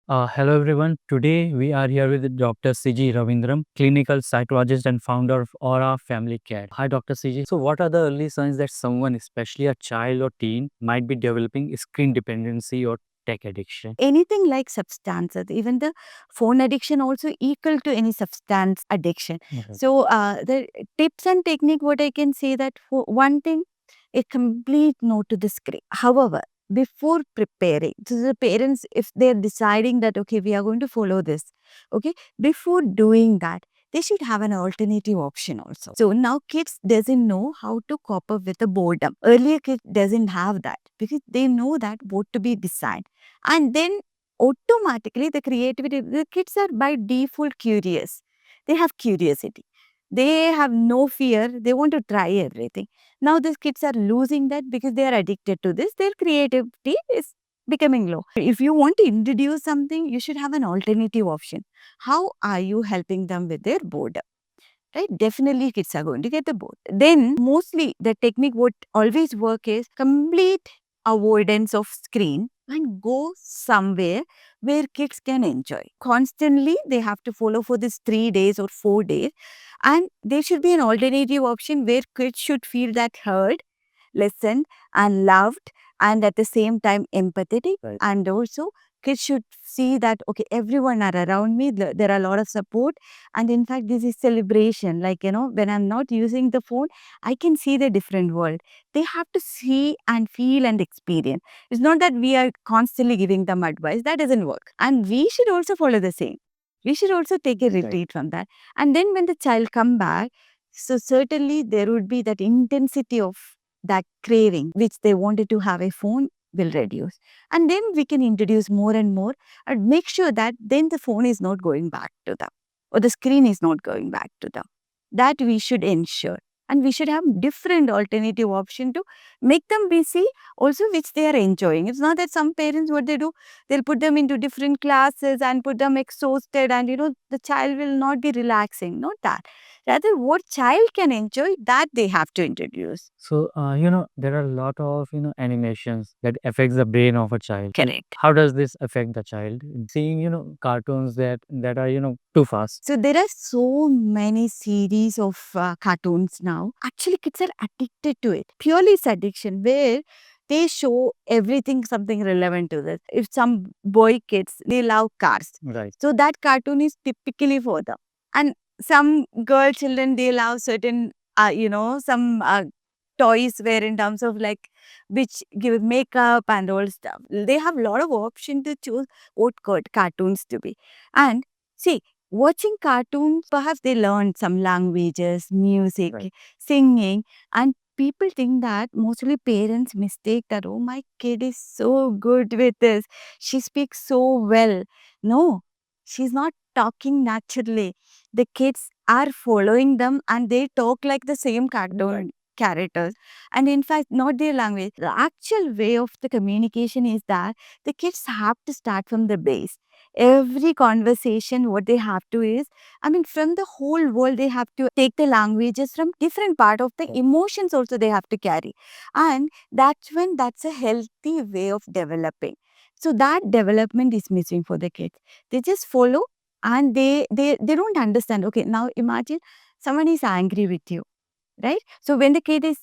Hello everyone. Today we are here with Dr. CG Ravindram, clinical psychologist and founder of Aura Family Care. Hi, Dr. CG. So, what are the early signs that someone, especially a child or teen, might be developing screen dependency or tech addiction? Anything like substances, even the phone addiction also equal to any substance addiction. Okay. So the tips and technique, what I can say that for one thing, a complete no to the screen. However, before preparing, so the parents, if they're deciding that, okay, we are going to follow this, okay, before doing that, they should have an alternative option also. So now kids doesn't know how to cope up with the boredom. Earlier kids doesn't have that because they know that what to be designed. And then automatically the creativity, the kids are by default curious. They have curiosity. They have no fear. They want to try everything. Now these kids are losing that because they are addicted to this. Their creativity is becoming low. If you want to introduce something, you should have an alternative option. How are you helping them with their boredom? Right? Definitely kids are going to get the bored. Then mostly the technique would always work is complete avoidance of screen and go somewhere where kids can enjoy. Constantly they have to follow for this 3 days or 4 days, and there should be an alternative option where kids should feel that heard, listened and loved, and at the same time empathetic. Right. And also kids should see that, okay, everyone are around me, there are a lot of support. And in fact, this is celebration. Like, when I'm not using the phone, I can see the different world. They have to see and feel and experience. It's not that we are constantly giving them advice. That doesn't work. And we should also follow the same. We should also take a retreat from that. And then when the child come back, so certainly there would be that intensity of that craving, which they wanted to have a phone, will reduce. And then we can introduce more and more and make sure that then the phone is not going back to them or the screen is not going back to them. That we should ensure. And we should have different alternative option to make them busy also, which they are enjoying. It's not that some parents, what they do, they'll put them into different classes and put them exhausted, and the child will not be relaxing. Not that. Rather, what child can enjoy, that they have to introduce. So, there are a lot of, animations that affects the brain of a child. Correct. How does this affect the child? Seeing, cartoons that are, too fast. So there are so many series of cartoons now. Actually, kids are addicted to it. Purely it's addiction where they show everything, something relevant to this. If some boy kids, they love cars. Right. So that cartoon is typically for them. And some girl children, they love certain, some toys where in terms of like which give makeup and all stuff. They have a lot of option to choose what cartoons to be. And see, watching cartoons, perhaps they learn some languages, music, Right. singing, and people think that mostly parents mistake that, oh, my kid is so good with this. She speaks so well. No, she's not talking naturally. The kids are following them and they talk like the same cartoon Right. characters. And in fact, not their language. The actual way of the communication is that the kids have to start from the base. Every conversation, what they have to is, I mean, from the whole world, they have to take the languages from different part of the emotions also they have to carry. And that's a healthy way of developing. So that development is missing for the kids. They just follow and they don't understand. Okay, now imagine someone is angry with you, right? So when the kid is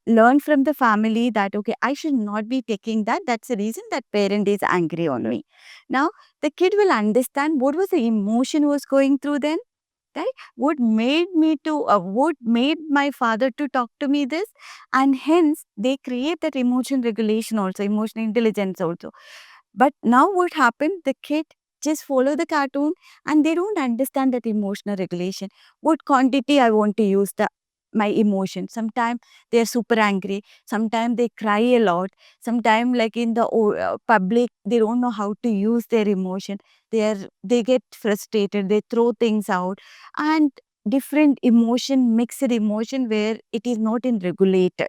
learn from the family that, okay, I should not be taking that, that's the reason that parent is angry on me. Now the kid will understand what was the emotion was going through then, right? What made me to what made my father to talk to me this, and hence they create that emotion regulation also, emotional intelligence also. But now what happened, the kid just follow the cartoon and they don't understand that emotional regulation. What quantity I want to use the my emotion. Sometimes they are super angry. Sometimes they cry a lot. Sometimes, like in the public, they don't know how to use their emotion. They get frustrated. They throw things out, and different emotion, mixed emotion, where it is not in regulated.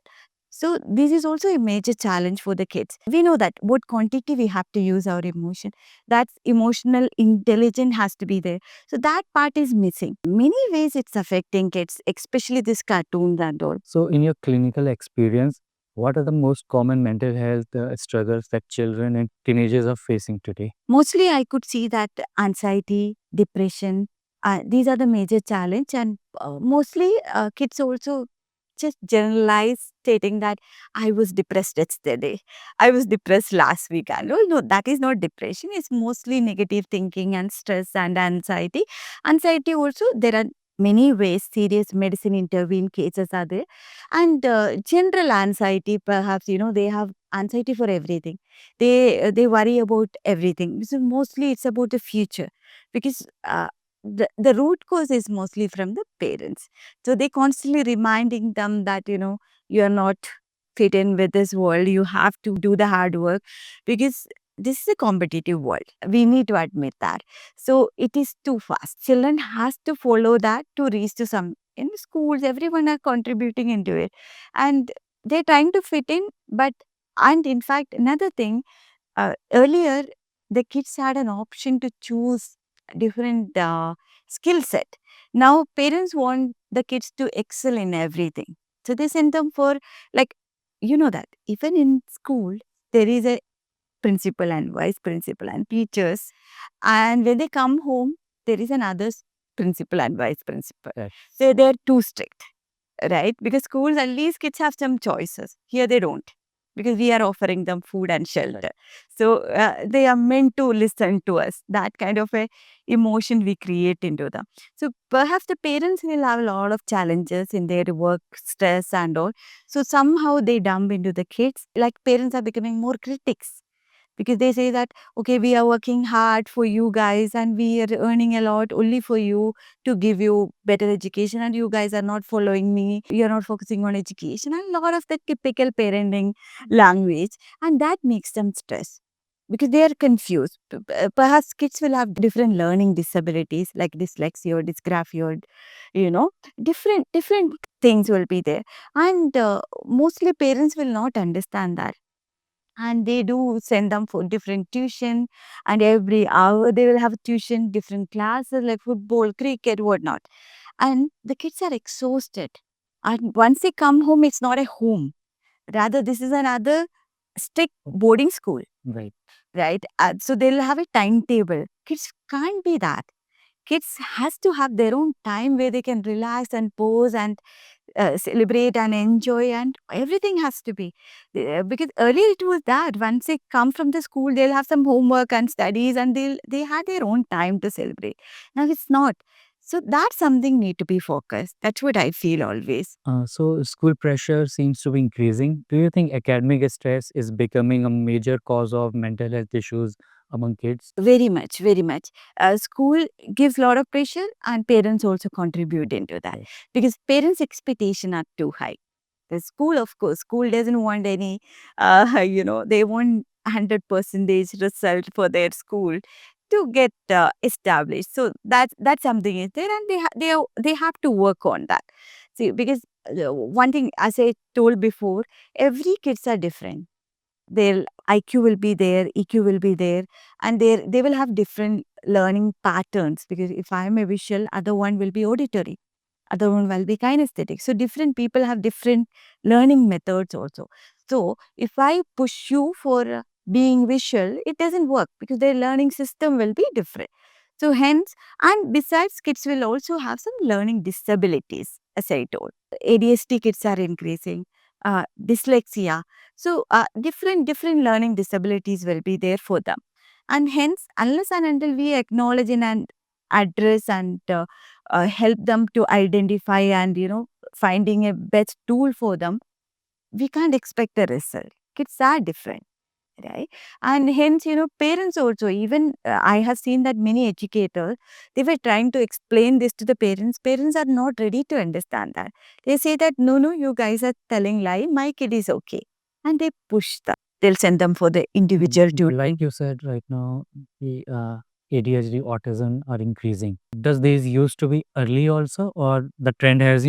So this is also a major challenge for the kids. We know that what quantity we have to use our emotion. That's emotional intelligence has to be there. So that part is missing. Many ways it's affecting kids, especially this cartoons and all. So, in your clinical experience, What are the most common mental health struggles that children and teenagers are facing today? Mostly I could see that anxiety, depression, these are the major challenge, and mostly kids also just generalize stating that I was depressed yesterday, I was depressed last week. And no, that is not depression. It's mostly negative thinking and stress and anxiety. Anxiety also, there are many ways serious medicine intervene cases are there. And general anxiety, perhaps, they have anxiety for everything. They worry about everything. So mostly it's about the future, because the root cause is mostly from the parents. So they constantly reminding them that you are not fit in with this world. You have to do the hard work, because this is a competitive world. We need to admit that. So it is too fast. Children has to follow that to reach to some. In schools, everyone are contributing into it, and they're trying to fit in. But and in fact, another thing, earlier the kids had an option to choose different skill set. Now parents want the kids to excel in everything, so they send them for, like, that even in school there is a principal and vice principal and teachers, and when they come home there is another principal and vice principal. Yes. So they're too strict, right? Because schools, at least kids have some choices. Here they don't, because we are offering them food and shelter. So they are meant to listen to us. That kind of a emotion we create into them. So perhaps the parents will have a lot of challenges in their work stress and all. So somehow they dump into the kids. Like, parents are becoming more critics, because they say that, okay, we are working hard for you guys and we are earning a lot only for you, to give you better education, and you guys are not following me, you're not focusing on education, and a lot of the typical parenting language, and that makes them stress, because they are confused. Perhaps kids will have different learning disabilities like dyslexia or dysgraphia, or different things will be there, and mostly parents will not understand that, and they do send them for different tuition, and every hour they will have tuition, different classes like football, cricket, whatnot, and the kids are exhausted, and once they come home it's not a home, rather this is another strict boarding school, Right. right? So they'll have a timetable. Kids can't be that. Kids has to have their own time where they can relax and pose and celebrate and enjoy, and everything has to be because earlier it was that once they come from the school they'll have some homework and studies, and they had their own time to celebrate. Now it's not. So that's something need to be focused. That's what I feel always. So school pressure seems to be increasing. Do you think academic stress is becoming a major cause of mental health issues among kids? Very much, very much. School gives a lot of pressure, and parents also contribute into that, Yes. because parents' expectation are too high. The school, of course, school doesn't want any, they want 100% result for their school to get established. So that's something is there, and they have to work on that. See, because one thing, as I told before, every kids are different. Their IQ will be there, EQ will be there, and they will have different learning patterns. Because if I am a visual, other one will be auditory, other one will be kinesthetic. So different people have different learning methods also. So if I push you for being visual, it doesn't work, because their learning system will be different. So hence, and besides, kids will also have some learning disabilities, as I told. ADHD kids are increasing, dyslexia. So different learning disabilities will be there for them. And hence, unless and until we acknowledge and address and help them to identify and finding a best tool for them, we can't expect a result. Kids are different, right? And hence, parents also, even I have seen that many educators, they were trying to explain this to the parents are not ready to understand that. They say that no, you guys are telling lie, my kid is okay, and they push them. They'll send them for the individual tutoring. Like you said right now, the ADHD, autism are increasing. Does these used to be early also, or the trend has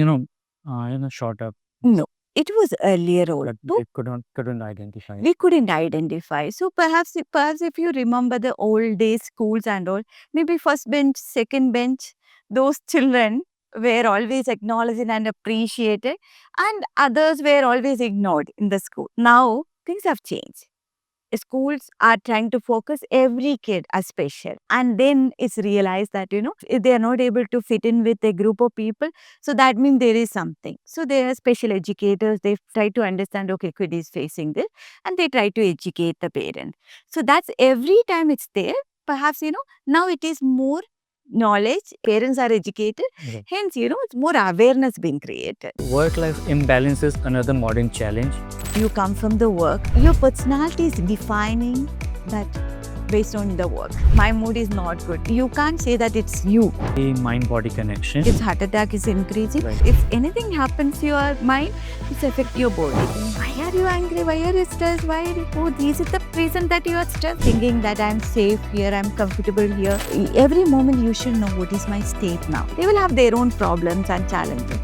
shot up, No, it was earlier but also. they couldn't identify it? We couldn't identify. So perhaps if you remember the old days schools and all, maybe first bench, second bench, those children, were always acknowledged and appreciated, and others were always ignored in the school. Now, things have changed. Schools are trying to focus every kid as special, and then it's realized that if they are not able to fit in with a group of people, so that means there is something. So there are special educators, they try to understand, okay, kid is facing this, and they try to educate the parent. So that's every time it's there. Perhaps now it is more knowledge, parents are educated, Right. hence it's more awareness being created. Work-life imbalance is another modern challenge. You come from the work, your personality is defining that based on the work. My mood is not good. You can't say that it's you. The mind-body connection. If heart attack is increasing, Right. if anything happens to your mind, it's affect your body. Why are you angry? Why are you stressed? Why are you, oh, this is the reason that you are stressed. Thinking that I'm safe here, I'm comfortable here. Every moment you should know what is my state now. They will have their own problems and challenges.